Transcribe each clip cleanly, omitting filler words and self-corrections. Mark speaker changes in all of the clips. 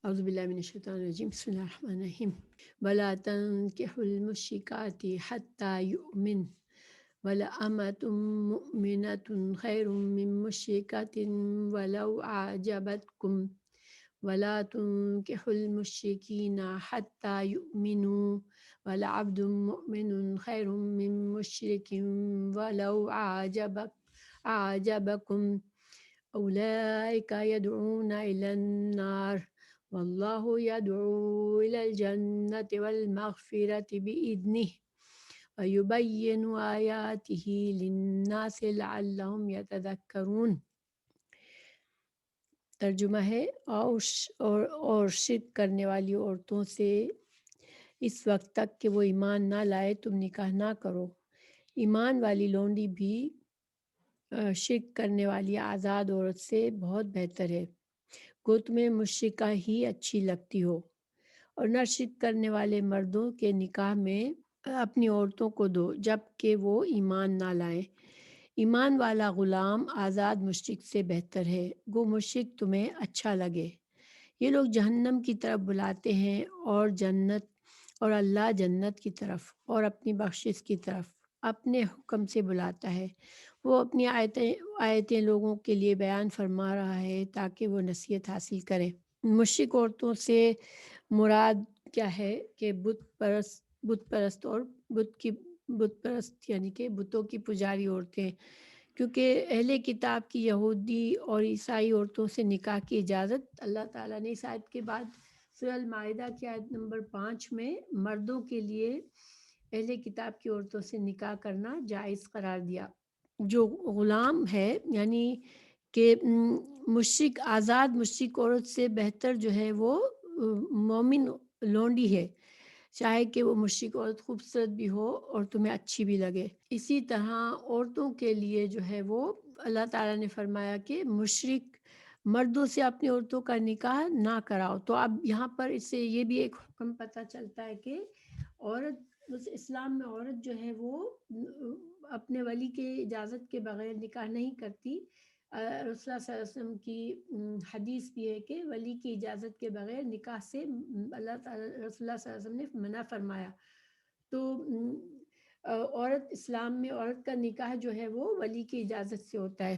Speaker 1: اعوذ باللہ من الشیطان الرجیم بسم اللہ الرحمن الرحیم ولا تنکحوا المشرکات حتی یؤمن ولأمة مؤمنة خیر من مشرکۃ ولو أعجبتکم ولا تنكحوا المشركين حتى يؤمنوا ولعبد مؤمن خير من مشرك ولو أعجبكم أولئك يدعون إلى النار والله يدعو إلى الجنة والمغفرة بإذنه ويبين آياته للناس لعلهم يتذكرون۔ ترجمہ ہے اور شرک کرنے والی عورتوں سے اس وقت تک کہ وہ ایمان نہ لائے تم نکاح نہ کرو۔ ایمان والی لونڈی بھی شرک کرنے والی آزاد عورت سے بہت بہتر ہے، گو تمہیں مشرکہ ہی اچھی لگتی ہو، اور نہ شرک کرنے والے مردوں کے نکاح میں اپنی عورتوں کو دو جب کہ وہ ایمان نہ لائیں۔ ایمان والا غلام آزاد مشرک سے بہتر ہے، گو مشرک تمہیں اچھا لگے۔ یہ لوگ جہنم کی طرف بلاتے ہیں اور اللہ جنت کی طرف اور اپنی بخشش کی طرف اپنے حکم سے بلاتا ہے۔ وہ اپنی آیتیں لوگوں کے لیے بیان فرما رہا ہے تاکہ وہ نصیحت حاصل کریں۔ مشرک عورتوں سے مراد کیا ہے کہ بت پرست اور بت پرست یعنی کہ بتوں کی پجاری عورتیں، کیونکہ اہل کتاب کی یہودی اور عیسائی عورتوں سے نکاح کی اجازت اللہ تعالیٰ نے اس آیت کے بعد سورہ المائدہ کی آیت نمبر 5 میں مردوں کے لیے اہل کتاب کی عورتوں سے نکاح کرنا جائز قرار دیا۔ جو غلام ہے یعنی کہ آزاد مشرک عورت سے بہتر جو ہے وہ مومن لونڈی ہے، چاہے کہ وہ مشرک عورت خوبصورت بھی ہو اور تمہیں اچھی بھی لگے۔ اسی طرح عورتوں کے لیے جو ہے وہ اللہ تعالیٰ نے فرمایا کہ مشرک مردوں سے اپنی عورتوں کا نکاح نہ کراؤ۔ تو اب یہاں پر اس سے یہ بھی ایک حکم پتہ چلتا ہے کہ اسلام میں عورت جو ہے وہ اپنے ولی کے اجازت کے بغیر نکاح نہیں کرتی۔ رسول اللہ صلی اللہ علیہ وسلم کی حدیث بھی ہے کہ ولی کی اجازت کے بغیر نکاح سے اللہ تعالیٰ رسول اللہ صلی اللہ علیہ وسلم نے منع فرمایا۔ تو اسلام میں عورت کا نکاح جو ہے وہ ولی کی اجازت سے ہوتا ہے،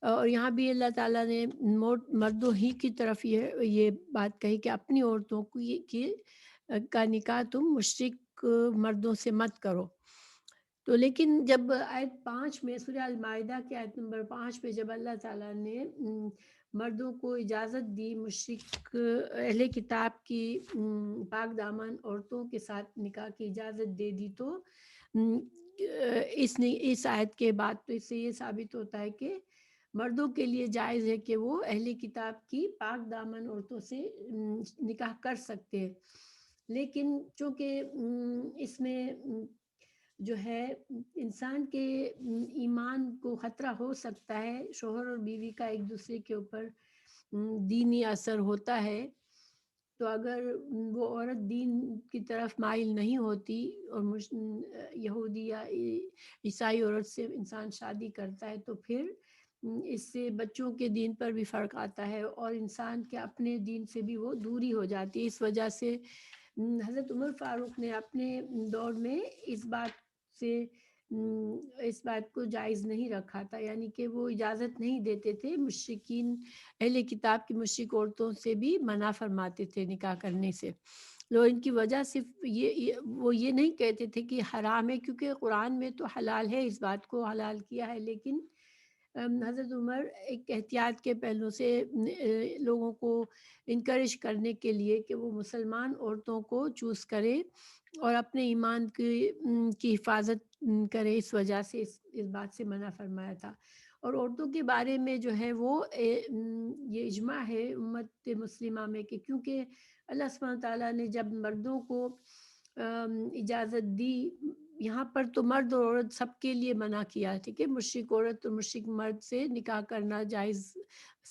Speaker 1: اور یہاں بھی اللہ تعالیٰ نے مردوں ہی کی طرف یہ بات کہی کہ اپنی عورتوں کا نکاح تم مشرک مردوں سے مت کرو۔ تو لیکن جب آیت 5 میں سورہ المائدہ کی آیت نمبر 5 پہ جب اللہ تعالیٰ نے مردوں کو اجازت دی مشرک اہل کتاب کی پاک دامن عورتوں کے ساتھ نکاح کی اجازت دے دی، تو اس آیت کے بعد تو اس سے یہ ثابت ہوتا ہے کہ مردوں کے لیے جائز ہے کہ وہ اہل کتاب کی پاک دامن عورتوں سے نکاح کر سکتے ہیں۔ لیکن چونکہ اس میں جو ہے انسان کے ایمان کو خطرہ ہو سکتا ہے، شوہر اور بیوی کا ایک دوسرے کے اوپر دینی اثر ہوتا ہے، تو اگر وہ عورت دین کی طرف مائل نہیں ہوتی اور یہودی یا عیسائی عورت سے انسان شادی کرتا ہے تو پھر اس سے بچوں کے دین پر بھی فرق آتا ہے اور انسان کے اپنے دین سے بھی وہ دوری ہو جاتی ہے۔ اس وجہ سے حضرت عمر فاروق نے اپنے دور میں اس بات کو جائز نہیں رکھا تھا، یعنی کہ وہ اجازت نہیں دیتے تھے، مشرکین اہل کتاب کی مشرک عورتوں سے بھی منع فرماتے تھے نکاح کرنے سے۔ لوگ ان کی وجہ صرف وہ یہ نہیں کہتے تھے کہ حرام ہے، کیونکہ قرآن میں تو حلال ہے، اس بات کو حلال کیا ہے، لیکن حضرت عمر ایک احتیاط کے پہلو سے لوگوں کو انکریج کرنے کے لیے کہ وہ مسلمان عورتوں کو چوز کرے اور اپنے ایمان کی حفاظت کرے، اس وجہ سے اس بات سے منع فرمایا تھا۔ اور عورتوں کے بارے میں جو ہے وہ یہ اجماع ہے امت مسلمہ میں کہ کیونکہ اللہ سبحانہ تعالیٰ نے جب مردوں کو اجازت دی، یہاں پر تو مرد اور عورت سب کے لیے منع کیا تھا کہ مشرک عورت اور مشرک مرد سے نکاح کرنا جائز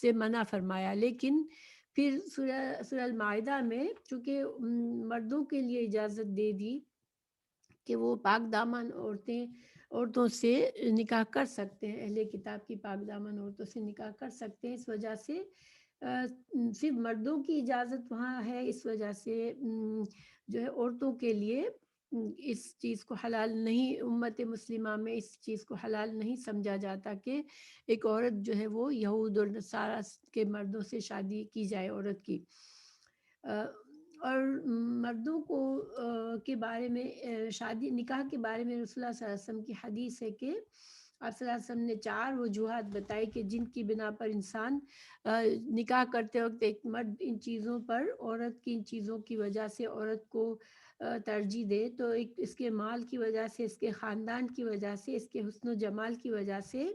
Speaker 1: سے منع فرمایا، لیکن پھر سورہ المائدہ میں چونکہ مردوں کے لیے اجازت دے دی کہ وہ پاک دامن عورتوں سے نکاح کر سکتے ہیں، اہل کتاب کی پاک دامن عورتوں سے نکاح کر سکتے ہیں، اس وجہ سے صرف مردوں کی اجازت وہاں ہے، اس وجہ سے جو ہے عورتوں کے لیے اس چیز کو حلال نہیں، امت مسلمہ میں اس چیز کو حلال نہیں سمجھا جاتا کہ ایک عورت جو ہے وہ یہود اور نصارہ کے مردوں سے شادی کی جائے عورت کی۔ اور مردوں کو کے بارے میں شادی نکاح کے بارے میں رسول اللہ صلی اللہ علیہ وسلم کی حدیث ہے کہ آپ صلی اللہ علیہ وسلم نے 4 وجوہات بتائی کہ جن کی بنا پر انسان نکاح کرتے وقت ایک مرد ان چیزوں پر عورت کی ان چیزوں کی وجہ سے عورت کو ترجیح دے، تو ایک اس کے مال کی وجہ سے، اس کے خاندان کی وجہ سے، اس کے حسن و جمال کی وجہ سے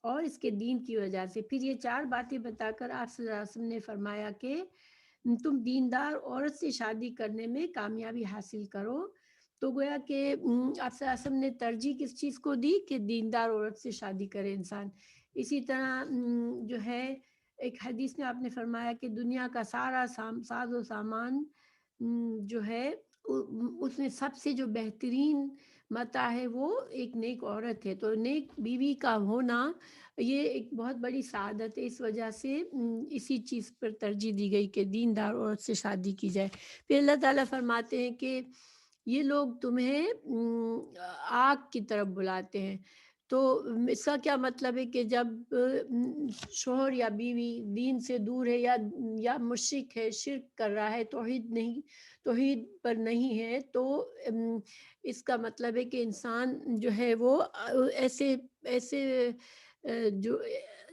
Speaker 1: اور اس کے دین کی وجہ سے۔ پھر یہ 4 باتیں بتا کر آپ صلی اللہ علیہ وسلم نے فرمایا کہ تم دیندار عورت سے شادی کرنے میں کامیابی حاصل کرو۔ تو گویا کہ آپ صلی اللہ علیہ وسلم نے ترجیح کس چیز کو دی کہ دیندار عورت سے شادی کرے انسان۔ اسی طرح جو ہے ایک حدیث میں آپ نے فرمایا کہ دنیا کا سارا ساز و سامان جو ہے اس میں سب سے جو بہترین متاع ہے وہ ایک نیک عورت ہے، تو نیک بیوی کا ہونا یہ ایک بہت بڑی سعادت ہے، اس وجہ سے اسی چیز پر ترجیح دی گئی کہ دیندار عورت سے شادی کی جائے۔ پھر اللہ تعالیٰ فرماتے ہیں کہ یہ لوگ تمہیں آگ کی طرف بلاتے ہیں، تو اس کا کیا مطلب ہے کہ جب شوہر یا بیوی دین سے دور ہے یا مشرک ہے، شرک کر رہا ہے، توحید پر نہیں ہے، تو اس کا مطلب ہے کہ انسان جو ہے وہ ایسے ایسے جو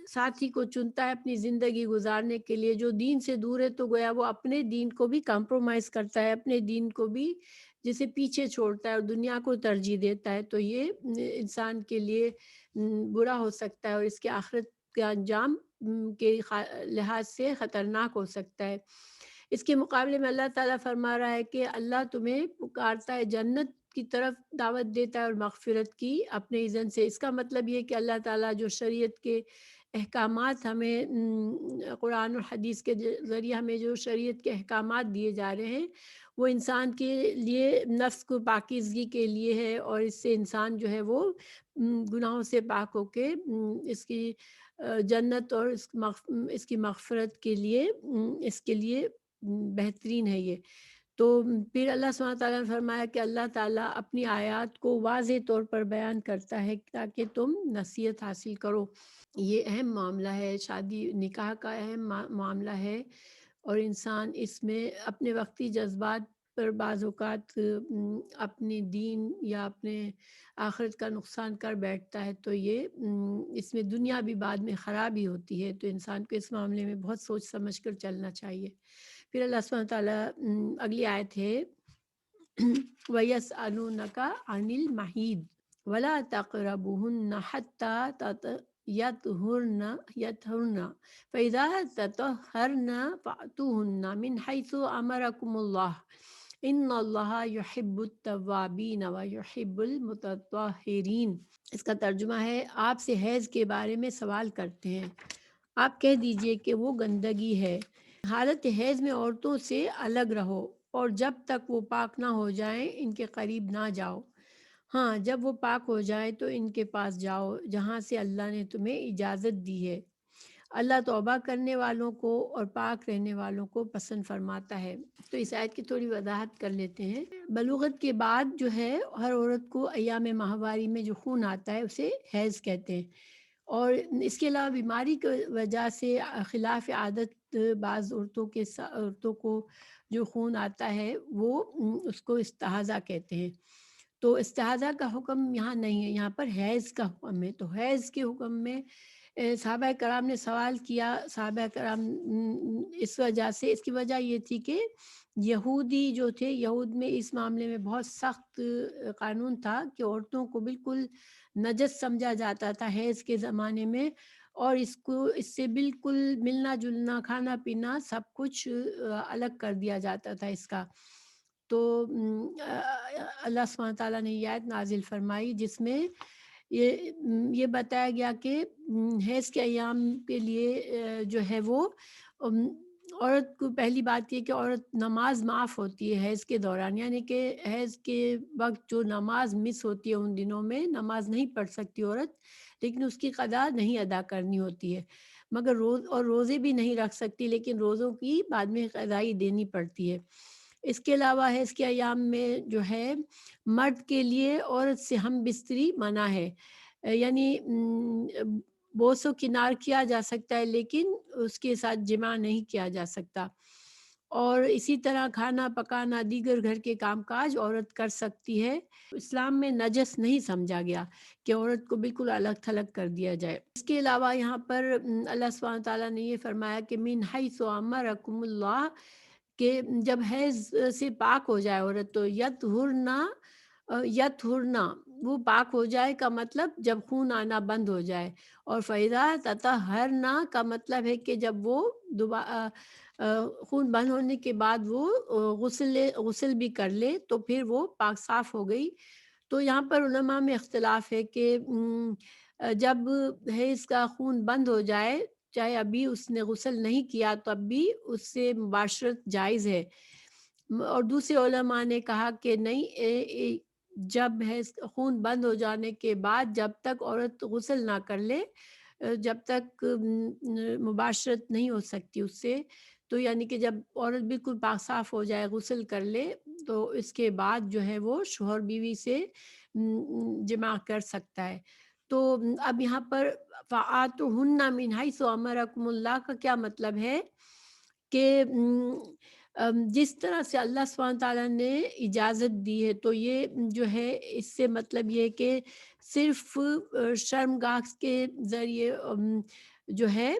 Speaker 1: ساتھی کو چنتا ہے اپنی زندگی گزارنے کے لیے جو دین سے دور ہے، تو گویا وہ اپنے دین کو بھی کمپرومائز کرتا ہے، اپنے دین کو بھی جسے پیچھے چھوڑتا ہے اور دنیا کو ترجیح دیتا ہے، تو یہ انسان کے لیے برا ہو سکتا ہے اور اس کے آخرت کا انجام کے لحاظ سے خطرناک ہو سکتا ہے۔ اس کے مقابلے میں اللہ تعالیٰ فرما رہا ہے کہ اللہ تمہیں پکارتا ہے، جنت کی طرف دعوت دیتا ہے اور مغفرت کی اپنے اذن سے۔ اس کا مطلب یہ کہ اللہ تعالیٰ جو شریعت کے احکامات ہمیں قرآن اور حدیث کے ذریعے ہمیں جو شریعت کے احکامات دیے جا رہے ہیں وہ انسان کے لیے نفس کو پاکیزگی کے لیے ہے، اور اس سے انسان جو ہے وہ گناہوں سے پاک ہو کے اس کی جنت اور اس کی مغفرت کے لیے اس کے لیے بہترین ہے یہ۔ تو پھر اللہ سبحانہ تعالیٰ نے فرمایا کہ اللہ تعالیٰ اپنی آیات کو واضح طور پر بیان کرتا ہے تاکہ تم نصیحت حاصل کرو۔ یہ اہم معاملہ ہے، شادی نکاح کا اہم معاملہ ہے، اور انسان اس میں اپنے وقتی جذبات پر بعض اوقات اپنی دین یا اپنے آخرت کا نقصان کر بیٹھتا ہے، تو یہ اس میں دنیا بھی بعد میں خراب ہی ہوتی ہے، تو انسان کو اس معاملے میں بہت سوچ سمجھ کر چلنا چاہیے۔ پھر اللہ سبحانہ تعالیٰ اگلی آیت ہے وَيَسْأَلُونَكَ عَنِ الْمَحِيضِ وَلَا تَقْرَبُوهُنَّ حَتَّى يطهرن فإذا تطهرن فأتوهن من حيث أمركم الله إن الله يحب التوابين ويحب المتطهرين۔ اس کا ترجمہ ہے، آپ سے حیض کے بارے میں سوال کرتے ہیں، آپ کہہ دیجئے کہ وہ گندگی ہے، حالت حیض میں عورتوں سے الگ رہو، اور جب تک وہ پاک نہ ہو جائیں ان کے قریب نہ جاؤ، ہاں جب وہ پاک ہو جائے تو ان کے پاس جاؤ جہاں سے اللہ نے تمہیں اجازت دی ہے، اللہ توبہ کرنے والوں کو اور پاک رہنے والوں کو پسند فرماتا ہے۔ تو اس آیت کی تھوڑی وضاحت کر لیتے ہیں۔ بلوغت کے بعد جو ہے ہر عورت کو ایام ماہواری میں جو خون آتا ہے اسے حیض کہتے ہیں، اور اس کے علاوہ بیماری کی وجہ سے خلاف عادت بعض عورتوں کو جو خون آتا ہے وہ اس کو استحاضہ کہتے ہیں، تو استحاضہ کا حکم یہاں نہیں ہے، یہاں پر حیض کا حکم ہے۔ تو حیض کے حکم میں صحابہ کرام نے سوال کیا، صحابہ کرام اس وجہ سے، اس کی وجہ یہ تھی کہ یہودی جو تھے، یہود میں اس معاملے میں بہت سخت قانون تھا کہ عورتوں کو بالکل نجس سمجھا جاتا تھا حیض کے زمانے میں، اور اس سے بالکل ملنا جلنا، کھانا پینا سب کچھ الگ کر دیا جاتا تھا اس کا۔ تو اللہ سبحانہ تعالیٰ نے یہ آیت نازل فرمائی جس میں یہ بتایا گیا کہ حیض کے ایام کے لیے جو ہے وہ عورت کو پہلی بات یہ کہ عورت نماز معاف ہوتی ہے حیض کے دوران، یعنی کہ حیض کے وقت جو نماز مس ہوتی ہے ان دنوں میں نماز نہیں پڑھ سکتی عورت، لیکن اس کی قضا نہیں ادا کرنی ہوتی ہے۔ مگر روزے بھی نہیں رکھ سکتی، لیکن روزوں کی بعد میں قضائی دینی پڑتی ہے۔ اس کے علاوہ ہے اس کے ایام میں جو ہے مرد کے لیے عورت سے ہم بستری منع ہے، یعنی بوس و کنار کیا جا سکتا ہے لیکن اس کے ساتھ جماع نہیں کیا جا سکتا۔ اور اسی طرح کھانا پکانا دیگر گھر کے کام کاج عورت کر سکتی ہے۔ اسلام میں نجس نہیں سمجھا گیا کہ عورت کو بالکل الگ تھلگ کر دیا جائے۔ اس کے علاوہ یہاں پر اللہ سبحانہ تعالیٰ نے یہ فرمایا کہ من حیث امرکم اللہ، کہ جب حیض سے پاک ہو جائے عورت تو یطہرنا، وہ پاک ہو جائے کا مطلب جب خون آنا بند ہو جائے، اور فَإِذَا تَطَہَّرْنَا کا مطلب ہے کہ جب وہ خون بند ہونے کے بعد وہ غسل بھی کر لے تو پھر وہ پاک صاف ہو گئی۔ تو یہاں پر علماء میں اختلاف ہے کہ جب حیض کا خون بند ہو جائے، چاہے ابھی اس نے غسل نہیں کیا تو اب بھی اس سے مباشرت جائز ہے۔ اور دوسرے علماء نے کہا کہ نہیں، جب حیض خون بند ہو جانے کے بعد جب تک عورت غسل نہ کر لے، جب تک مباشرت نہیں ہو سکتی اس سے، تو یعنی کہ جب عورت بالکل پاک صاف ہو جائے غسل کر لے تو اس کے بعد جو ہے وہ شوہر بیوی سے جماع کر سکتا ہے۔ تو اب یہاں پر فآتوہن من حیث امرکم اللہ کا کیا مطلب ہے کہ جس طرح سے اللہ سبحانہ تعالیٰ نے اجازت دی ہے، تو یہ جو ہے اس سے مطلب یہ کہ صرف شرمگاہ کے ذریعے جو ہے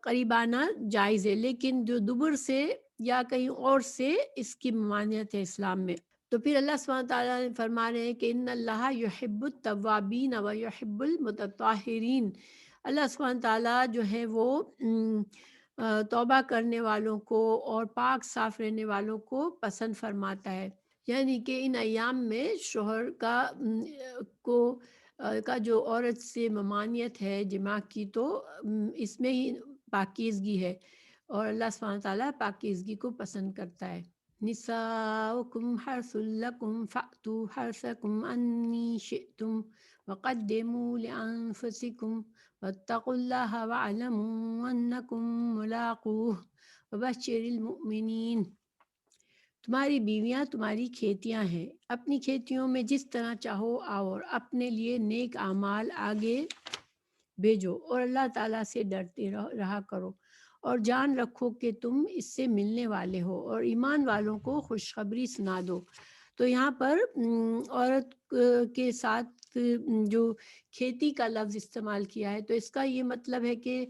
Speaker 1: قریبانہ جائز ہے، لیکن جو دبر سے یا کہیں اور سے اس کی ممانعت ہے اسلام میں۔ تو پھر اللہ سبحانہ تعالیٰ نے فرما رہے ہیں کہ ان اللہ یحب التوابین و یحب المتطہرین، اللہ سبحانہ تعالیٰ جو ہے وہ توبہ کرنے والوں کو اور پاک صاف رہنے والوں کو پسند فرماتا ہے۔ یعنی کہ ان ایام میں شوہر کا جو عورت سے ممانعت ہے جماع کی، تو اس میں ہی پاکیزگی ہے، اور اللہ سبحانہ تعالیٰ پاکیزگی کو پسند کرتا ہے۔ نساؤکم حرث لکم فأتوا حرثکم انی شئتم وقدموا لأنفسکم واتقوا اللہ واعلموا انکم ملاقوہ وبشر المؤمنین۔ تمہاری بیویاں تمہاری کھیتیاں ہیں، اپنی کھیتیوں میں جس طرح چاہو آؤ اور اپنے لیے نیک اعمال آگے بھیجو اور اللہ تعالیٰ سے ڈرتے رہا کرو، اور جان رکھو کہ تم اس سے ملنے والے ہو، اور ایمان والوں کو خوشخبری سنا دو۔ تو یہاں پر عورت کے ساتھ جو کھیتی کا لفظ استعمال کیا ہے، تو اس کا یہ مطلب ہے کہ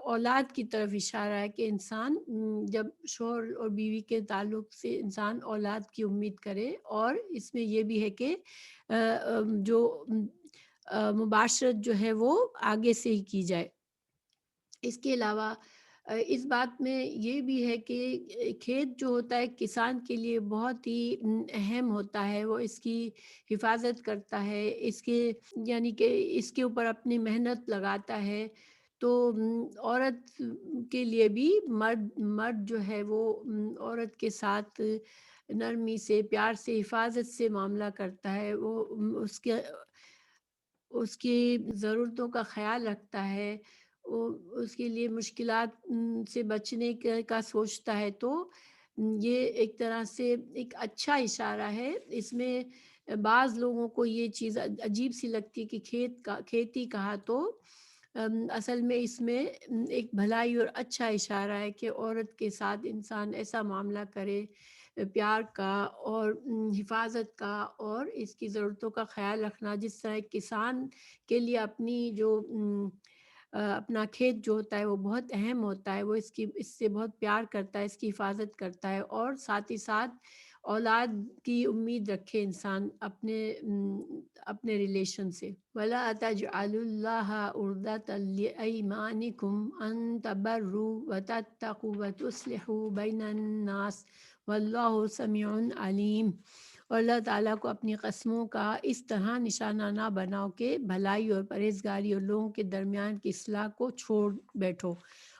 Speaker 1: اولاد کی طرف اشارہ ہے کہ انسان جب شوہر اور بیوی کے تعلق سے انسان اولاد کی امید کرے، اور اس میں یہ بھی ہے کہ جو مباشرت جو ہے وہ آگے سے ہی کی جائے۔ اس کے علاوہ اس بات میں یہ بھی ہے کہ کھیت جو ہوتا ہے کسان کے لیے بہت ہی اہم ہوتا ہے، وہ اس کی حفاظت کرتا ہے، اس کے یعنی کہ اس کے اوپر اپنی محنت لگاتا ہے۔ تو عورت کے لیے بھی مرد جو ہے وہ عورت کے ساتھ نرمی سے پیار سے حفاظت سے معاملہ کرتا ہے، وہ اس کی ضرورتوں کا خیال رکھتا ہے، وہ اس کے لیے مشکلات سے بچنے کا سوچتا ہے۔ تو یہ ایک طرح سے ایک اچھا اشارہ ہے۔ اس میں بعض لوگوں کو یہ چیز عجیب سی لگتی ہے کہ کھیتی کہا تو اصل میں اس میں ایک بھلائی اور اچھا اشارہ ہے کہ عورت کے ساتھ انسان ایسا معاملہ کرے پیار کا اور حفاظت کا اور اس کی ضرورتوں کا خیال رکھنا، جس طرح ایک کسان کے لیے اپنا کھیت جو ہوتا ہے وہ بہت اہم ہوتا ہے، وہ اس سے بہت پیار کرتا ہے، اس کی حفاظت کرتا ہے، اور ساتھ ہی ساتھ اولاد کی امید رکھے انسان اپنے ریلیشن سے۔ وَلَا تَجْعَلُوا اللَّهَ عُرْضَةً لِأَيْمَانِكُمْ أَن تَبَرُّوا وَتَتَّقُوا وَتُصْلِحُوا بَيْنَ النَّاسِ وَاللَّهُ سَمِيعٌ عَلِيمٌ۔ اور اللہ تعالیٰ کو اپنی قسموں کا اس طرح نشانہ نہ بناؤ کہ بھلائی اور پرہیزگاری اور لوگوں کے درمیان کی اصلاح کو چھوڑ بیٹھو،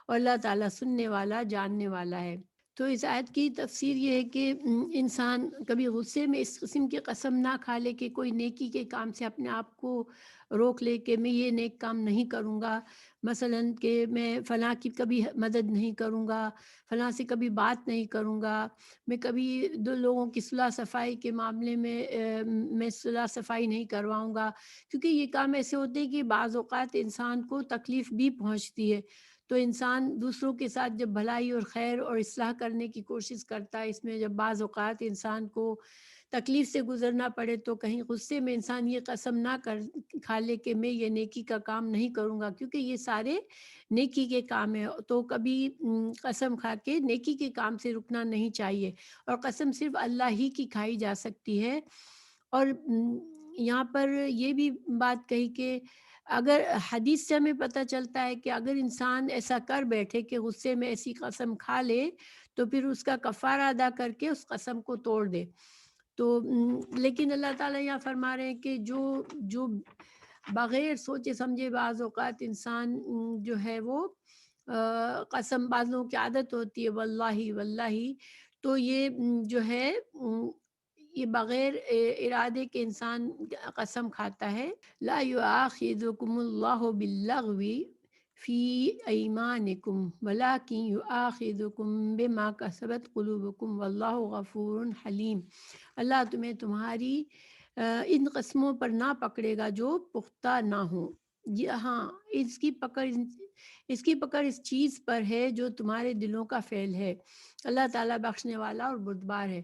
Speaker 1: اور اللہ تعالیٰ سننے والا جاننے والا ہے۔ تو اس آیت کی تفسیر یہ ہے کہ انسان کبھی غصے میں اس قسم کی قسم نہ کھا لے کہ کوئی نیکی کے کام سے اپنے آپ کو روک لے کہ میں یہ نیک کام نہیں کروں گا، مثلاً کہ میں فلاں کی کبھی مدد نہیں کروں گا، فلاں سے کبھی بات نہیں کروں گا، میں کبھی دو لوگوں کی صلح صفائی کے معاملے میں میں صلح صفائی نہیں کرواؤں گا، کیونکہ یہ کام ایسے ہوتے ہیں کہ بعض اوقات انسان کو تکلیف بھی پہنچتی ہے۔ تو انسان دوسروں کے ساتھ جب بھلائی اور خیر اور اصلاح کرنے کی کوشش کرتا ہے، اس میں جب بعض اوقات انسان کو تکلیف سے گزرنا پڑے تو کہیں غصے میں انسان یہ قسم نہ کھا لے کہ میں یہ نیکی کا کام نہیں کروں گا، کیونکہ یہ سارے نیکی کے کام ہیں، تو کبھی قسم کھا کے نیکی کے کام سے رکنا نہیں چاہیے، اور قسم صرف اللہ ہی کی کھائی جا سکتی ہے۔ اور یہاں پر یہ بھی بات کہی کہ اگر حدیث سے ہمیں پتہ چلتا ہے کہ اگر انسان ایسا کر بیٹھے کہ غصے میں ایسی قسم کھا لے تو پھر اس کا کفارہ ادا کر کے اس قسم کو توڑ دے۔ تو لیکن اللہ تعالیٰ یہاں فرما رہے ہیں کہ جو بغیر سوچے سمجھے بعض اوقات انسان جو ہے وہ قسم، بعض لوگوں کی عادت ہوتی ہے واللہ واللہ، تو یہ جو ہے یہ بغیر ارادے کے انسان قسم کھاتا ہے۔ لا یؤاخذکم اللہ باللغو فی ایمانکم ولکن یؤاخذکم بما کسبت قلوبکم واللہ غفور حلیم۔ اللہ تمہیں تمہاری ان قسموں پر نہ پکڑے گا جو پختہ نہ ہوں، ہاں اس کی پکڑ اس چیز پر ہے جو تمہارے دلوں کا فعل ہے، اللہ تعالیٰ بخشنے والا اور بردبار ہے۔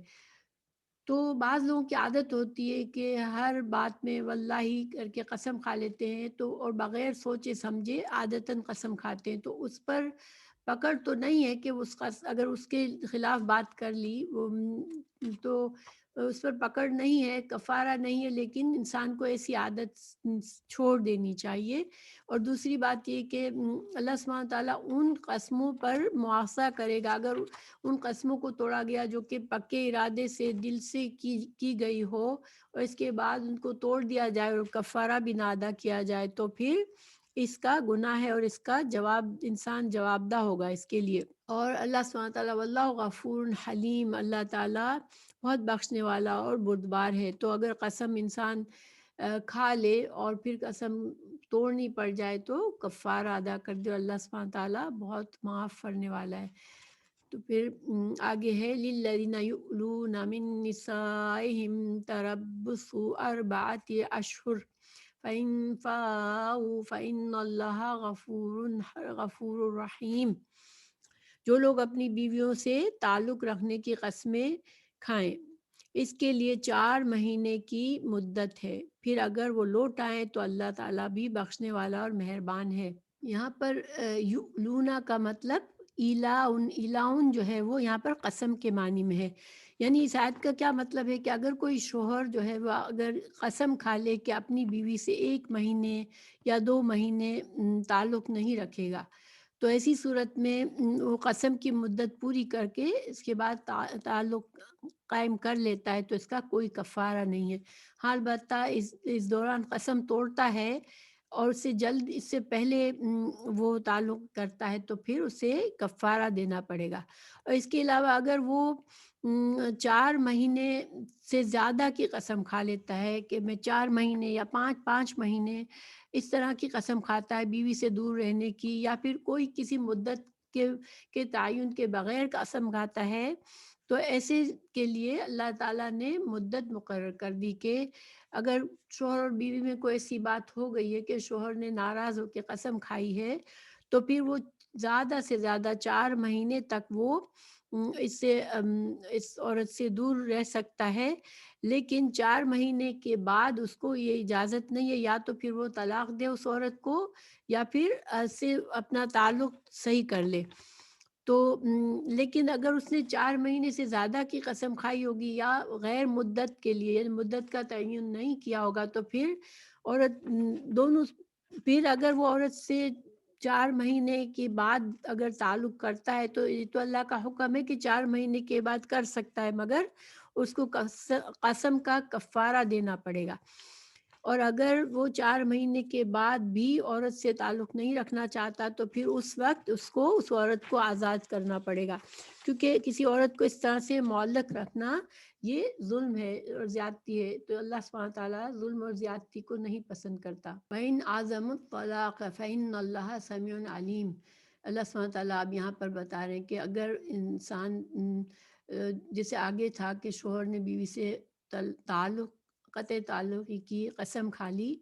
Speaker 1: تو بعض لوگوں کی عادت ہوتی ہے کہ ہر بات میں واللہ کر کے قسم کھا لیتے ہیں، تو اور بغیر سوچے سمجھے عادتاً قسم کھاتے ہیں، تو اس پر پکڑ تو نہیں ہے کہ اگر اس کے خلاف بات کر لی تو اس پر پکڑ نہیں ہے، کفارہ نہیں ہے، لیکن انسان کو ایسی عادت چھوڑ دینی چاہیے۔ اور دوسری بات یہ کہ اللہ سبحانہ تعالیٰ ان قسموں پر مواخذہ کرے گا اگر ان قسموں کو توڑا گیا جو کہ پکے ارادے سے دل سے کی گئی ہو، اور اس کے بعد ان کو توڑ دیا جائے اور کفارہ بھی نہ ادا کیا جائے، تو پھر اس کا گناہ ہے اور اس کا جواب انسان جوابدہ ہوگا اس کے لیے۔ اور اللہ سبحانہ تعالیٰ واللہ غفور حلیم، اللہ تعالیٰ بہت بخشنے والا اور بردبار ہے۔ تو اگر قسم انسان کھا لے اور پھر قسم توڑنی پڑ جائے تو کفارہ ادا کر دے، اللہ سبحانہ تعالیٰ بہت معاف کرنے والا ہے۔ تو پھر آگے ہے للذین یؤلون من نسائہم تربص اربعۃ اشہر فإن فاؤوا فإن اللہ غفور رحیم۔ جو لوگ اپنی بیویوں سے تعلق رکھنے کی قسمیں کھائیں، اس کے لیے 4 مہینے کی مدت ہے، پھر اگر وہ لوٹ آئیں تو اللہ تعالیٰ بھی بخشنے والا اور مہربان ہے۔ یہاں پر یؤلونا کا مطلب ایلاؤن جو ہے وہ یہاں پر قسم کے معنی میں ہے، یعنی اس آیت کا کیا مطلب ہے کہ اگر کوئی شوہر جو ہے وہ اگر قسم کھا لے کہ اپنی بیوی سے 1 مہینے یا 2 مہینے تعلق نہیں رکھے گا، تو ایسی صورت میں وہ قسم کی مدت پوری کر کے اس کے بعد تعلق قائم کر لیتا ہے تو اس کا کوئی کفارہ نہیں ہے۔ ہاں البتہ اس دوران قسم توڑتا ہے اور اس سے پہلے وہ تعلق کرتا ہے تو پھر اسے کفارہ دینا پڑے گا۔ اور اس کے علاوہ اگر وہ 4 مہینے سے زیادہ کی قسم کھا لیتا ہے کہ میں 4 مہینے یا 5 مہینے اس طرح کی قسم کھاتا ہے بیوی سے دور رہنے کی، یا پھر کوئی کسی مدت کے تعین کے بغیر قسم کھاتا ہے، تو ایسے کے لیے اللہ تعالیٰ نے مدت مقرر کر دی کہ اگر شوہر اور بیوی میں کوئی ایسی بات ہو گئی ہے کہ شوہر نے ناراض ہو کے قسم کھائی ہے، تو پھر وہ زیادہ سے زیادہ 4 مہینے تک وہ اس عورت سے دور رہ سکتا ہے، لیکن 4 مہینے کے بعد اس کو یہ اجازت نہیں ہے یا تو پھر وہ طلاق دے اس عورت کو یا پھر سے اپنا تعلق صحیح کر لے۔ تو لیکن اگر اس نے 4 مہینے سے زیادہ کی قسم کھائی ہوگی یا غیر مدت کے لیے، یعنی مدت کا تعین نہیں کیا ہوگا، تو پھر عورت پھر اگر وہ عورت سے 4 مہینے کے بعد اگر تعلق کرتا ہے تو یہ تو اللہ کا حکم ہے کہ 4 مہینے کے بعد کر سکتا ہے، مگر اس کو قسم کا کفارہ دینا پڑے گا۔ اور اگر وہ 4 مہینے کے بعد بھی عورت سے تعلق نہیں رکھنا چاہتا تو پھر اس وقت اس عورت کو آزاد کرنا پڑے گا، کیونکہ کسی عورت کو اس طرح سے معلق رکھنا یہ ظلم ہے اور زیادتی ہے، تو اللہ سبحانہ تعالیٰ ظلم اور زیادتی کو نہیں پسند کرتا۔ فَإِنْ عَزَمُوا الطَّلَاقَ فَإِنَّ اللَّهَ سَمِيعٌ عَلِيمٌ۔ اللہ سبحانہ تعالیٰ اب یہاں پر بتا رہے ہیں کہ اگر انسان جیسے آگے تھا کہ شوہر نے بیوی سے قطع تعلق کی قسم کھا لی،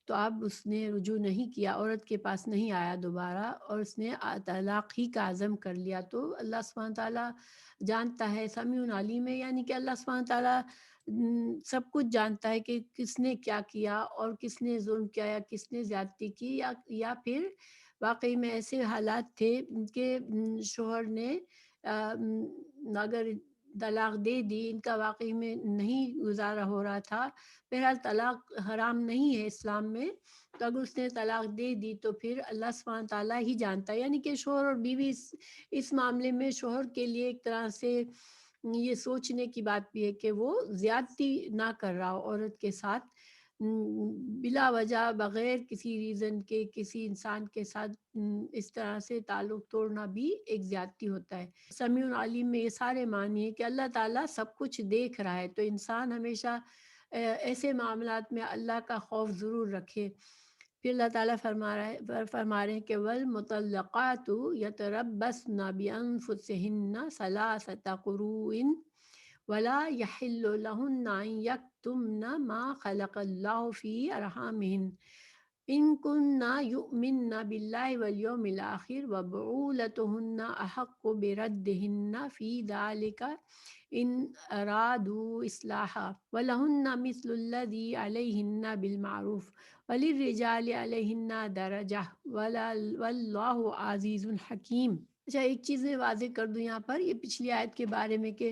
Speaker 1: تو اب اس نے رجوع نہیں کیا، عورت کے پاس نہیں آیا دوبارہ اور اس نے طلاق ہی کا عزم کر لیا، تو اللہ سبحانہ تعالیٰ جانتا ہے، سمیع علیم ہے، یعنی کہ اللہ سبحانہ تعالیٰ سب کچھ جانتا ہے کہ کس نے کیا کیا اور کس نے ظلم کیا یا کس نے زیادتی کی، یا پھر واقعی میں ایسے حالات تھے کہ شوہر نے اگر طلاق دے دی، ان کا واقعی میں نہیں گزارا ہو رہا تھا، بہرحال طلاق حرام نہیں ہے اسلام میں، تو اگر اس نے طلاق دے دی تو پھر اللہ سبحانہ تعالیٰ ہی جانتا ہے، یعنی کہ شوہر اور بیوی اس معاملے میں شوہر کے لیے ایک طرح سے یہ سوچنے کی بات بھی ہے کہ وہ زیادتی نہ کر رہا ہو عورت کے ساتھ، بلا وجہ بغیر کسی ریزن کے کسی انسان کے ساتھ اس طرح سے تعلق توڑنا بھی ایک زیادتی ہوتا ہے۔ سمیع علیم میں یہ سارے معنی ہے کہ اللہ تعالیٰ سب کچھ دیکھ رہا ہے، تو انسان ہمیشہ ایسے معاملات میں اللہ کا خوف ضرور رکھے۔ پھر اللہ تعالیٰ فرما رہے ہیں کہ وَالْمُطَلَّقَاتُ يَتَرَبَّصْنَ بِأَنفُسِهِنَّ ثَلَاثَةَ قُرُوءٍ وَلَا يَحِلُّ لَهُنَّ أَن يَكْتُمْنَ مَا خَلَقَ اللَّهُ فِي أَرْحَامِهِنَّ إِن كُنَّ يُؤْمِنَّ بِاللَّهِ وَالْيَوْمِ الْآخِرِ وَبُعُولَتُهُنَّ أَحَقُّ بِرَدِّهِنَّ فِي ذَلِكَ إِنْ أَرَادُوا إِصْلَاحًا وَلَهُنَّ مِثْلُ الَّذِي عَلَيْهِنَّ بِالْمَعْرُوفِ وَلِلرِّجَالِ عَلَيْهِنَّ دَرَجَةٌ وَاللَّهُ عَزِيزٌ حَكِيمٌ۔ اچھا ایک چیز میں واضح کر دوں یہاں پر، یہ پچھلی آیت کے بارے میں کہ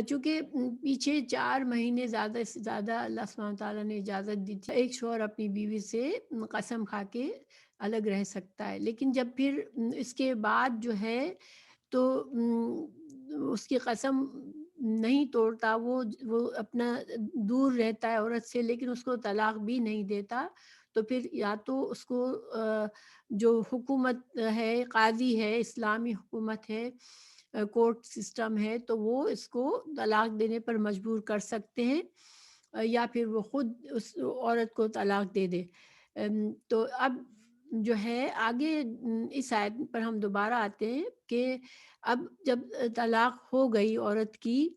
Speaker 1: چونکہ پیچھے 4 مہینے زیادہ سے زیادہ اللہ سبحانہ تعالیٰ نے اجازت دی تھی، ایک شوہر اپنی بیوی سے قسم کھا کے الگ رہ سکتا ہے، لیکن جب پھر اس کے بعد جو ہے تو اس کی قسم نہیں توڑتا، وہ اپنا دور رہتا ہے عورت سے، لیکن اس کو طلاق بھی نہیں دیتا، تو پھر یا تو اس کو جو حکومت ہے، قاضی ہے، اسلامی حکومت ہے، کورٹ سسٹم ہے، تو وہ اس کو طلاق دینے پر مجبور کر سکتے ہیں، یا پھر وہ خود اس عورت کو طلاق دے دے۔ تو اب جو ہے آگے اس آیت پر ہم دوبارہ آتے ہیں کہ اب جب طلاق ہو گئی عورت کی،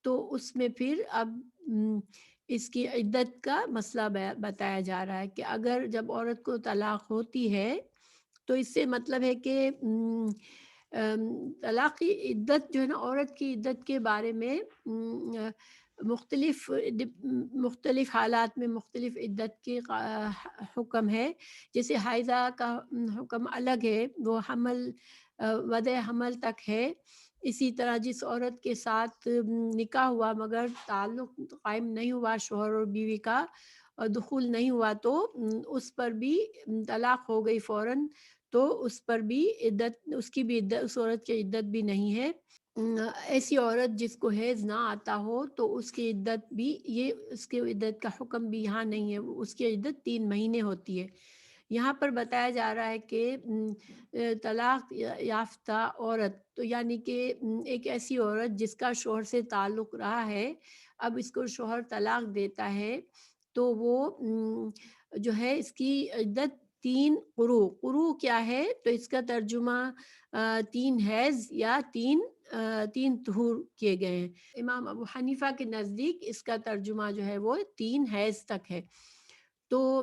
Speaker 1: تو اس میں پھر اب اس کی عدت کا مسئلہ بتایا جا رہا ہے کہ اگر جب عورت کو طلاق ہوتی ہے تو اس سے مطلب ہے کہ طلاق کی عدت جو ہے نا، عورت کی عدت کے بارے میں مختلف حالات میں مختلف عدت کے حکم ہے، جیسے حائضہ کا حکم الگ ہے، وہ وضع حمل تک ہے، اسی طرح جس عورت کے ساتھ نکاح ہوا مگر تعلق قائم نہیں ہوا شوہر اور بیوی کا اور دخول نہیں ہوا، تو اس پر بھی طلاق ہو گئی فوراً، تو اس پر بھی عدت، اس کی بھی عدت، اس عورت کی عدت بھی نہیں ہے۔ ایسی عورت جس کو حیض نہ آتا ہو تو اس کی عدت بھی، یہ اس کے عدت کا حکم بھی یہاں نہیں ہے، اس کی عدت 3 مہینے ہوتی ہے۔ یہاں پر بتایا جا رہا ہے کہ طلاق یافتہ عورت، تو یعنی کہ ایک ایسی عورت جس کا شوہر سے تعلق رہا ہے، اب اس کو شوہر طلاق دیتا ہے، تو وہ جو ہے اس کی عدت 3 قروء۔ قروء کیا ہے؟ تو اس کا ترجمہ 3 حیض یا 3 طہور کیے گئے ہیں۔ امام ابو حنیفہ کے نزدیک اس کا ترجمہ جو ہے وہ 3 حیض تک ہے، تو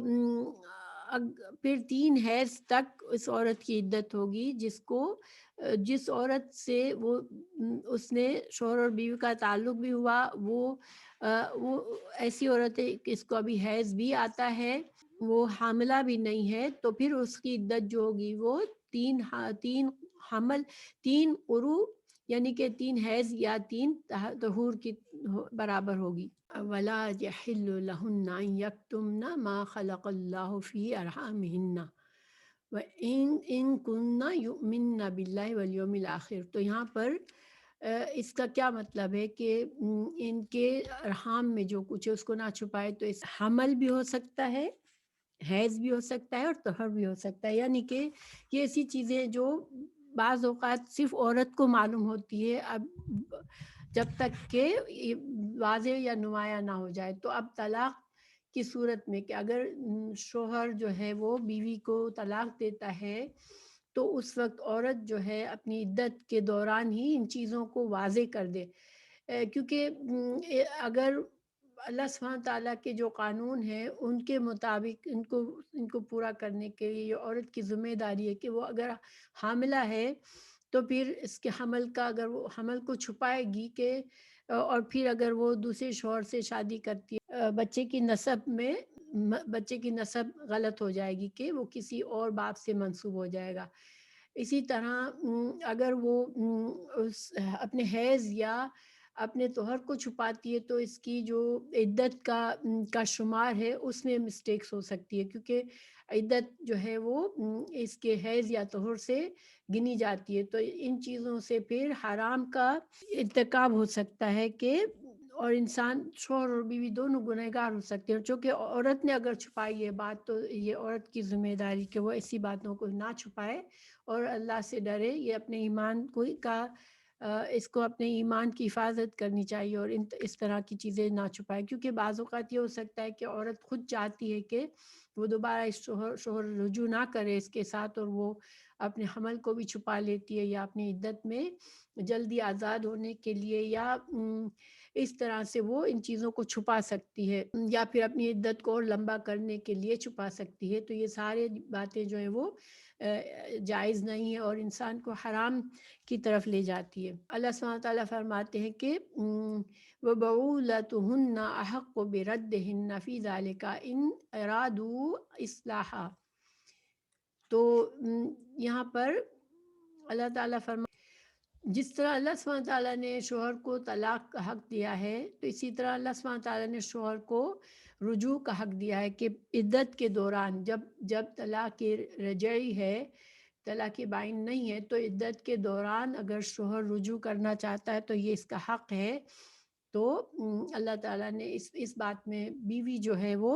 Speaker 1: پھر 3 حیض تک اس عورت کی عدت ہوگی، جس عورت سے وہ اس نے شوہر اور بیوی کا تعلق بھی ہوا، وہ ایسی عورت ہے کہ اس کو ابھی حیض بھی آتا ہے، وہ حاملہ بھی نہیں ہے، تو پھر اس کی عدت جو ہوگی وہ 3 قروء یعنی کہ 3 حیض یا 3 طہور کی برابر ہوگی۔ وَلَا يَحِلُّ لَهُنَّ أَن يَكْتُمْنَ مَا خَلَقَ اللَّهُ فِي أَرْحَامِهِنَّ وَإِن كُنَّ يُؤْمِنَّ بِاللَّهِ وَالْيَوْمِ الْآخِرِ۔ تو یہاں پر اس کا کیا مطلب ہے کہ ان کے ارحام میں جو کچھ ہے اس کو نہ چھپائے، تو اس حمل بھی ہو سکتا ہے، حیض بھی ہو سکتا ہے اور طہر بھی ہو سکتا ہے، یعنی کہ یہ ایسی چیزیں جو بعض اوقات صرف عورت کو معلوم ہوتی ہے، اب جب تک کہ یہ واضح یا نمایاں نہ ہو جائے۔ تو اب طلاق کی صورت میں کہ اگر شوہر جو ہے وہ بیوی کو طلاق دیتا ہے تو اس وقت عورت جو ہے اپنی عدت کے دوران ہی ان چیزوں کو واضح کر دے، کیونکہ اگر اللہ سبحانہ تعالیٰ کے جو قانون ہیں ان کے مطابق ان کو پورا کرنے کے لیے یہ عورت کی ذمہ داری ہے کہ وہ اگر حاملہ ہے تو پھر اس کے حمل کا، اگر وہ حمل کو چھپائے گی کہ اور پھر اگر وہ دوسرے شوہر سے شادی کرتی ہے، بچے کی نسب غلط ہو جائے گی کہ وہ کسی اور باپ سے منسوب ہو جائے گا۔ اسی طرح اگر وہ اپنے حیض یا اپنے طہر کو چھپاتی ہے تو اس کی جو عدت کا شمار ہے اس میں مسٹیکس ہو سکتی ہے، کیونکہ عدت جو ہے وہ اس کے حیض یا طہر سے گنی جاتی ہے، تو ان چیزوں سے پھر حرام کا ارتکاب ہو سکتا ہے کہ اور انسان شوہر اور بیوی دونوں گنہگار ہو سکتے ہیں، اور چونکہ عورت نے اگر چھپائی ہے بات تو یہ عورت کی ذمہ داری کہ وہ ایسی باتوں کو نہ چھپائے اور اللہ سے ڈرے، یہ اپنے ایمان اس کو اپنے ایمان کی حفاظت کرنی چاہیے اور اس طرح کی چیزیں نہ چھپائے، کیونکہ بعض اوقات یہ ہو سکتا ہے کہ عورت خود چاہتی ہے کہ وہ دوبارہ اس شوہر رجوع نہ کرے اس کے ساتھ، اور وہ اپنے حمل کو بھی چھپا لیتی ہے یا اپنی عدت میں جلدی آزاد ہونے کے لیے یا اس طرح سے وہ ان چیزوں کو چھپا سکتی ہے، یا پھر اپنی عدت کو اور لمبا کرنے کے لیے چھپا سکتی ہے۔ تو یہ سارے باتیں جو ہیں وہ جائز نہیں ہے اور انسان کو حرام کی طرف لے جاتی ہے۔ اللہ سبحانہ تعالیٰ فرماتے ہیں کہ وَبَعُولَتُهُنَّ أَحَقُّ بِرَدِّهِنَّ فِي ذَلِكَ إِنْ أَرَادُوا إِصْلَاحًا۔ تو یہاں پر اللہ تعالیٰ جس طرح اللہ سبحانہ تعالیٰ نے شوہر کو طلاق کا حق دیا ہے، تو اسی طرح اللہ سبحانہ تعالیٰ نے شوہر کو رجوع کا حق دیا ہے کہ عدت کے دوران جب طلاق رجعی ہے، طلاق بائن نہیں ہے، تو عدت کے دوران اگر شوہر رجوع کرنا چاہتا ہے تو یہ اس کا حق ہے۔ تو اللہ تعالیٰ نے اس بات میں بیوی جو ہے وہ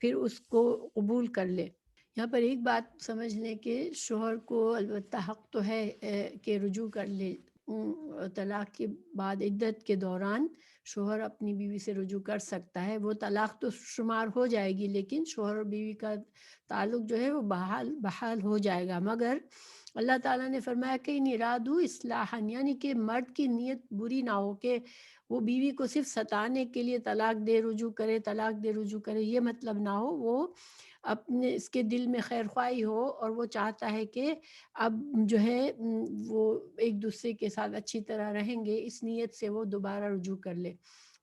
Speaker 1: پھر اس کو قبول کر لے۔ یہاں پر ایک بات سمجھ لیں کہ شوہر کو البتہ حق تو ہے کہ رجوع کر لے، طلاق کے بعد عدت کے دوران شوہر اپنی بیوی سے رجوع کر سکتا ہے، وہ طلاق تو شمار ہو جائے گی لیکن شوہر اور بیوی کا تعلق جو ہے وہ بحال ہو جائے گا، مگر اللہ تعالیٰ نے فرمایا کہ ان ارادو اصلاحاً، یعنی کہ مرد کی نیت بری نہ ہو کہ وہ بیوی کو صرف ستانے کے لیے طلاق دے رجوع کرے، یہ مطلب نہ ہو، وہ اپنے اس کے دل میں خیر خواہی ہو اور وہ چاہتا ہے کہ اب جو ہے وہ ایک دوسرے کے ساتھ اچھی طرح رہیں گے، اس نیت سے وہ دوبارہ رجوع کر لے۔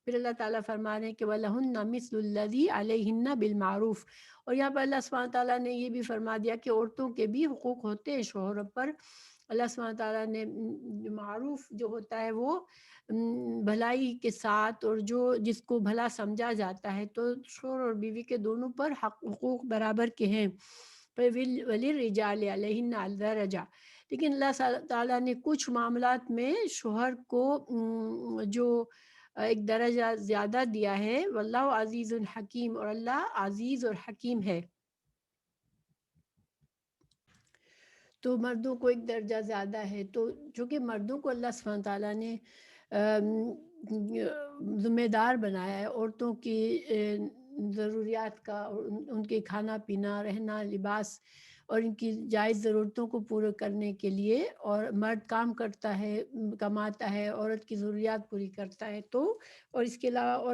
Speaker 1: پھر اللہ تعالیٰ فرما رہے ہیں کہ وَلَهُنَّ مِثْلُ الَّذِي عَلَيْهِنَّ بِالْمَعْرُوفِ، اور یہاں پر اللہ سبحانہ تعالیٰ نے یہ بھی فرما دیا کہ عورتوں کے بھی حقوق ہوتے ہیں شوہروں پر۔ اللہ سبحانہ تعالیٰ نے معروف جو ہوتا ہے وہ بھلائی کے ساتھ اور جس کو بھلا سمجھا جاتا ہے، تو شوہر اور بیوی کے دونوں پر حقوق برابر کے ہیں۔ وَلِلرِّجَالِ عَلَيْهِنَّ دَرَجَةٌ، لیکن اللہ تعالیٰ نے کچھ معاملات میں شوہر کو جو ایک درجہ زیادہ دیا ہے، واللہ عزیز الحکیم، اور اللہ عزیز اور حکیم ہے۔ تو مردوں کو ایک درجہ زیادہ ہے، تو چونکہ مردوں کو اللہ سبحانہ تعالیٰ نے ذمہ دار بنایا ہے عورتوں کی ضروریات کا، ان کے کھانا پینا، رہنا، لباس اور ان کی جائز ضرورتوں کو پورے کرنے کے لیے، اور مرد کام کرتا ہے، کماتا ہے، عورت کی ضروریات پوری کرتا ہے، تو اور اس کے علاوہ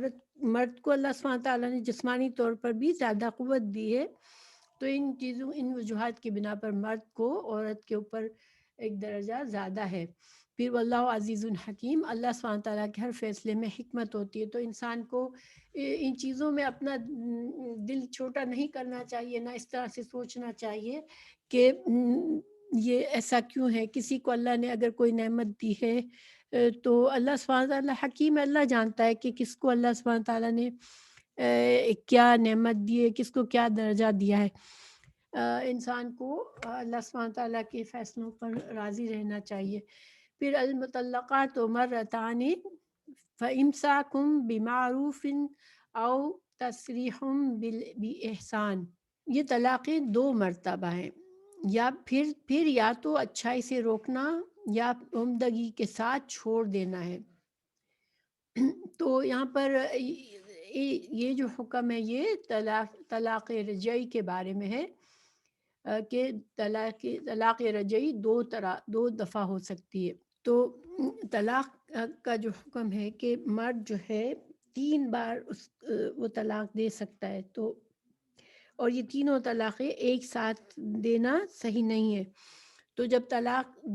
Speaker 1: مرد کو اللہ سبحانہ تعالیٰ نے جسمانی طور پر بھی زیادہ قوت دی ہے، تو ان وجوہات کی بنا پر مرد کو عورت کے اوپر ایک درجہ زیادہ ہے۔ پھر واللہ عزیز الحکیم، اللہ سبحانہ تعالیٰ کے ہر فیصلے میں حکمت ہوتی ہے، تو انسان کو ان چیزوں میں اپنا دل چھوٹا نہیں کرنا چاہیے، نہ اس طرح سے سوچنا چاہیے کہ یہ ایسا کیوں ہے۔ کسی کو اللہ نے اگر کوئی نعمت دی ہے تو اللہ سبحانہ تعالیٰ حکیم ہے، اللہ جانتا ہے کہ کس کو اللہ سبحانہ تعالیٰ نے کیا نعمت دی ہے، کس کو کیا درجہ دیا ہے۔ انسان کو اللہ سبحانہ تعالیٰ کے فیصلوں پر راضی رہنا چاہیے۔ پھر المطلقات مرتان فامساکم بمعروف او تسریح باحسان، یہ طلاقیں 2 مرتبہ ہیں، یا پھر یا تو اچھائی سے روکنا یا عمدگی کے ساتھ چھوڑ دینا ہے۔ تو یہاں پر یہ جو حکم ہے یہ طلاق رجعی کے بارے میں ہے، کہ طلاق رجعی 2 دفعہ ہو سکتی ہے۔ تو طلاق کا جو حکم ہے کہ مرد جو ہے 3 بار وہ طلاق دے سکتا ہے، تو اور یہ تینوں طلاقیں ایک ساتھ دینا صحیح نہیں ہے۔ تو جب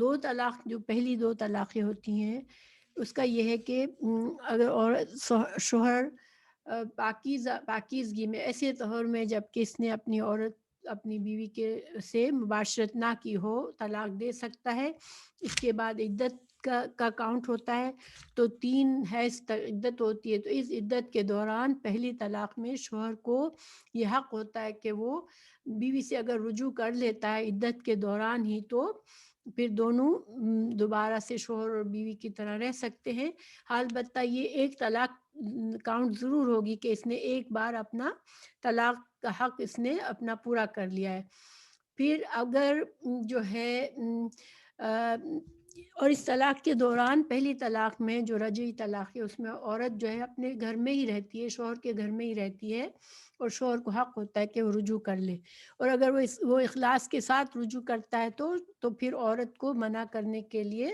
Speaker 1: دو طلاق جو پہلی 2 طلاقیں ہوتی ہیں، اس کا یہ ہے کہ اگر عورت شوہر پاکیزگی میں ایسے طور میں جب کہ اس نے اپنی بیوی کے سے مباشرت نہ کی ہو، طلاق دے سکتا ہے۔ اس کے بعد عدت کا کاؤنٹ ہوتا ہے، تو 3 حیض تک عدت ہوتی ہے۔ تو اس عدت کے دوران پہلی طلاق میں شوہر کو یہ حق ہوتا ہے کہ وہ بیوی سے اگر رجوع کر لیتا ہے عدت کے دوران ہی، تو پھر دونوں دوبارہ سے شوہر اور بیوی کی طرح رہ سکتے ہیں۔ البتہ یہ ایک طلاق کاؤنٹ ضرور ہوگی کہ اس نے ایک بار اپنا طلاق کا حق اس نے اپنا پورا کر لیا ہے۔ پھر اگر جو ہے اور اس طلاق کے دوران پہلی طلاق میں جو رجعی طلاق ہے، اس میں عورت جو ہے اپنے گھر میں ہی رہتی ہے، شوہر کے گھر میں ہی رہتی ہے، اور شوہر کو حق ہوتا ہے کہ وہ رجوع کر لے۔ اور اگر وہ اخلاص کے ساتھ رجوع کرتا ہے تو پھر عورت کو منع کرنے کے لیے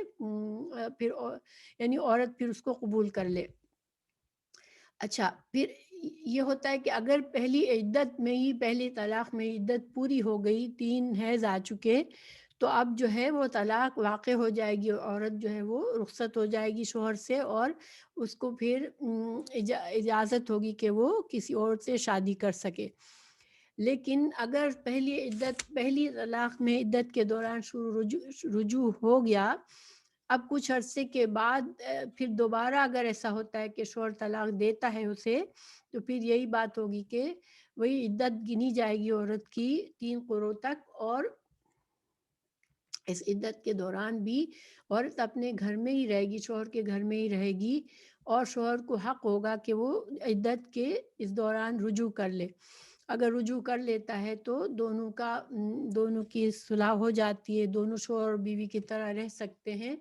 Speaker 1: یعنی عورت پھر اس کو قبول کر لے۔ اچھا، پھر یہ ہوتا ہے کہ اگر پہلی عدت میں ہی پہلی طلاق میں عدت پوری ہو گئی، 3 حیض آ چکے، تو اب جو ہے وہ طلاق واقع ہو جائے گی، عورت جو ہے وہ رخصت ہو جائے گی شوہر سے، اور اس کو پھر اجازت ہوگی کہ وہ کسی اور سے شادی کر سکے۔ لیکن اگر پہلی طلاق میں عدت کے دوران رجوع ہو گیا، اب کچھ عرصے کے بعد پھر دوبارہ اگر ایسا ہوتا ہے کہ شوہر طلاق دیتا ہے اسے، تو پھر یہی بات ہوگی کہ وہی عدت گنی جائے گی عورت کی 3 قروء تک، اور اس عدت کے دوران بھی عورت اپنے گھر میں ہی رہے گی، شوہر کے گھر میں ہی رہے گی، اور شوہر کو حق ہوگا کہ وہ عدت کے اس دوران رجوع کر لے۔ اگر رجوع کر لیتا ہے تو دونوں کی صلح ہو جاتی ہے، دونوں شوہر اور بیوی کی طرح رہ سکتے ہیں۔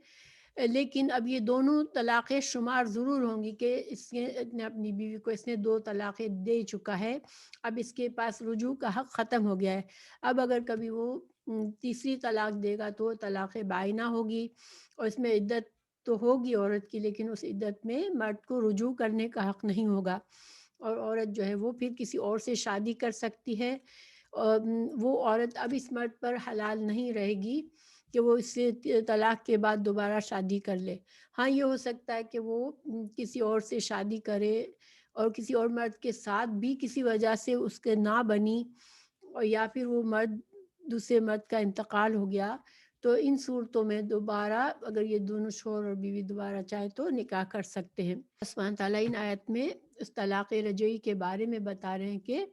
Speaker 1: لیکن اب یہ دونوں طلاقیں شمار ضرور ہوں گی کہ اس نے اپنی بیوی کو اس نے 2 طلاقیں دے چکا ہے، اب اس کے پاس رجوع کا حق ختم ہو گیا ہے۔ اب اگر کبھی وہ تیسری طلاق دے گا تو وہ طلاق بائنہ ہوگی، اور اس میں عدت تو ہوگی عورت کی، لیکن اس عدت میں مرد کو رجوع کرنے کا حق نہیں ہوگا، اور عورت جو ہے وہ پھر کسی اور سے شادی کر سکتی ہے، اور وہ عورت اب اس مرد پر حلال نہیں رہے گی کہ وہ اس سے طلاق کے بعد دوبارہ شادی کر لے۔ ہاں، یہ ہو سکتا ہے کہ وہ کسی اور سے شادی کرے، اور کسی اور مرد کے ساتھ بھی کسی وجہ سے اس کے نہ بنی، اور یا پھر وہ دوسرے مرد کا انتقال ہو گیا، تو ان صورتوں میں دوبارہ اگر یہ دونوں شوہر اور بیوی دوبارہ چاہے تو نکاح کر سکتے ہیں۔ سبحانہ تعالیٰ ان آیت میں اس طلاق رجعی کے بارے میں بتا رہے ہیں کہ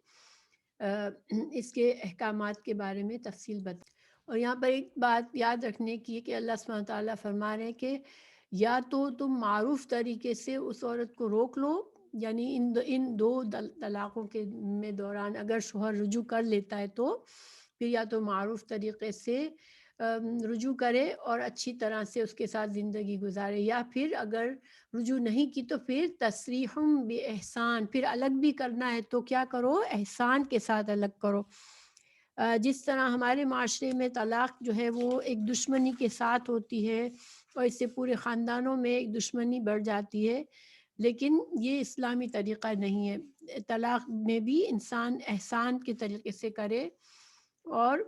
Speaker 1: اس کے احکامات کے بارے میں تفصیل بتا، اور یہاں پر ایک بات یاد رکھنے کی ہے کہ اللہ سبحانہ تعالیٰ فرما رہے ہیں کہ یا تو تم معروف طریقے سے اس عورت کو روک لو، یعنی ان 2 طلاقوں کے میں دوران اگر شوہر رجوع کر لیتا ہے تو پھر یا تو معروف طریقے سے رجوع کرے اور اچھی طرح سے اس کے ساتھ زندگی گزارے، یا پھر اگر رجوع نہیں کی تو پھر تسریح باحسان، پھر الگ بھی کرنا ہے تو کیا کرو، احسان کے ساتھ الگ کرو۔ جس طرح ہمارے معاشرے میں طلاق جو ہے وہ ایک دشمنی کے ساتھ ہوتی ہے، اور اس سے پورے خاندانوں میں ایک دشمنی بڑھ جاتی ہے، لیکن یہ اسلامی طریقہ نہیں ہے۔ طلاق میں بھی انسان احسان کے طریقے سے کرے، اور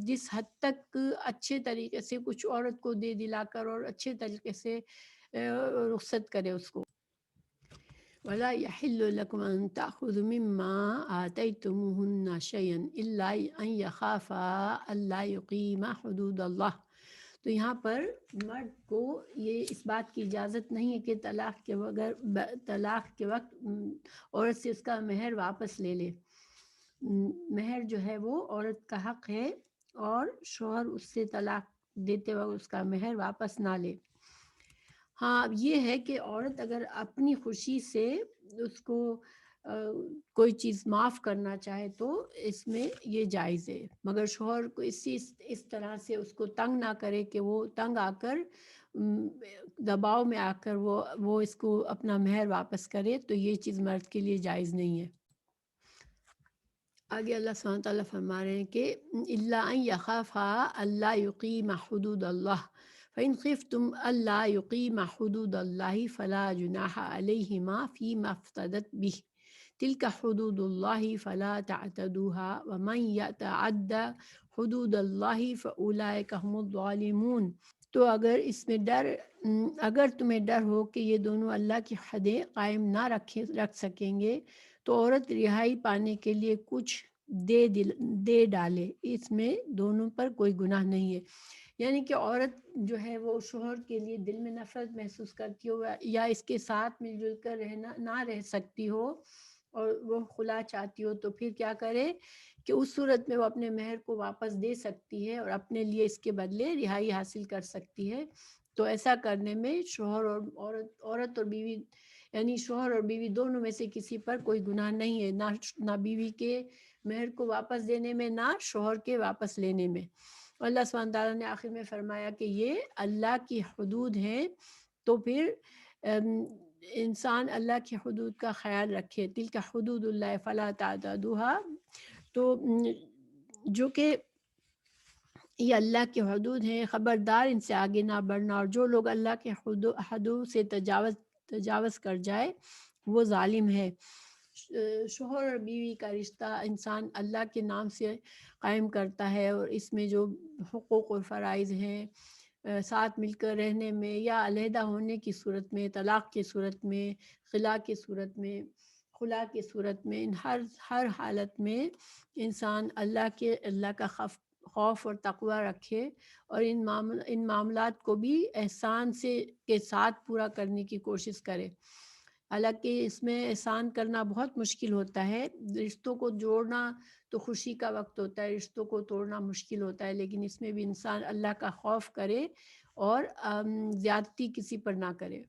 Speaker 1: جس حد تک اچھے طریقے سے کچھ عورت کو دے دلا کر اور اچھے طریقے سے رخصت کرے اس کو۔ وَلَا يَحِلُّ لَكُمْ أَن تَأْخُذُوا مِمَّا آتَيْتُمُوهُنَّ شَيْئًا إِلَّا أَن يَخَافَا أَلَّا يُقِيمَا حُدُودَ اللَّهِ۔ تو یہاں پر مرد کو یہ اس بات کی اجازت نہیں ہے کہ طلاق کے وقت عورت سے اس کا مہر واپس لے لے۔ مہر جو ہے وہ عورت کا حق ہے، اور شوہر اس سے طلاق دیتے وقت اس کا مہر واپس نہ لے۔ ہاں یہ ہے کہ عورت اگر اپنی خوشی سے اس کو کوئی چیز معاف کرنا چاہے تو اس میں یہ جائز ہے، مگر شوہر کو اس طرح سے اس کو تنگ نہ کرے کہ وہ تنگ آ کر دباؤ میں آ کر وہ اس کو اپنا مہر واپس کرے، تو یہ چیز مرد کے لیے جائز نہیں ہے۔ آگے اللہ سبحانہ تعالیٰ فرما رہے ہیں کہ اللہ ان یخافا اللہ یقیم حدود اللہ فإن خفتم اللہ یقیم حدود اللہ فلا جناح علیہما فیما افتدت بہ تلک حدود اللہ فلا تعتدوها ومن یتعد حدود اللہ فاولئک هم الظالمون۔ تو اگر تمہیں ڈر ہو کہ یہ دونوں اللہ کی حدیں قائم نہ رکھ سکیں گے تو عورت رہائی پانے کے لیے کچھ دے ڈالے، اس میں دونوں پر کوئی گناہ نہیں ہے۔ یعنی کہ عورت جو ہے وہ شوہر کے لیے دل میں نفرت محسوس کرتی ہو یا اس کے ساتھ مل جل کر نہ رہ سکتی ہو اور وہ خلا چاہتی ہو، تو پھر کیا کرے کہ اس صورت میں وہ اپنے مہر کو واپس دے سکتی ہے اور اپنے لیے اس کے بدلے رہائی حاصل کر سکتی ہے۔ تو ایسا کرنے میں شوہر اور عورت اور بیوی، یعنی شوہر اور بیوی دونوں میں سے کسی پر کوئی گناہ نہیں ہے، نہ بیوی کے مہر کو واپس دینے میں، نہ شوہر کے واپس لینے میں۔ اللہ سبحانہ تعالیٰ نے آخر میں فرمایا کہ یہ اللہ کی حدود ہیں، تو پھر انسان اللہ کی حدود کا خیال رکھے۔ تلک حدود اللہ فلا تعتدوها، تو جو کہ یہ اللہ کی حدود ہیں، خبردار ان سے آگے نہ بڑھنا، اور جو لوگ اللہ کے حدود سے تجاوز کر جائے وہ ظالم ہے۔ شوہر اور بیوی کا رشتہ انسان اللہ کے نام سے قائم کرتا ہے، اور اس میں جو حقوق و فرائض ہیں ساتھ مل کر رہنے میں یا علیحدہ ہونے کی صورت میں، طلاق کی صورت میں، خلا کی صورت میں، خلا کی صورت میں، ہر حالت میں انسان اللہ کا خوف اور تقوی رکھے، اور ان معاملات کو بھی احسان کے ساتھ پورا کرنے کی کوشش کرے۔ حالانکہ اس میں احسان کرنا بہت مشکل ہوتا ہے، رشتوں کو جوڑنا تو خوشی کا وقت ہوتا ہے، رشتوں کو توڑنا مشکل ہوتا ہے، لیکن اس میں بھی انسان اللہ کا خوف کرے اور زیادتی کسی پر نہ کرے۔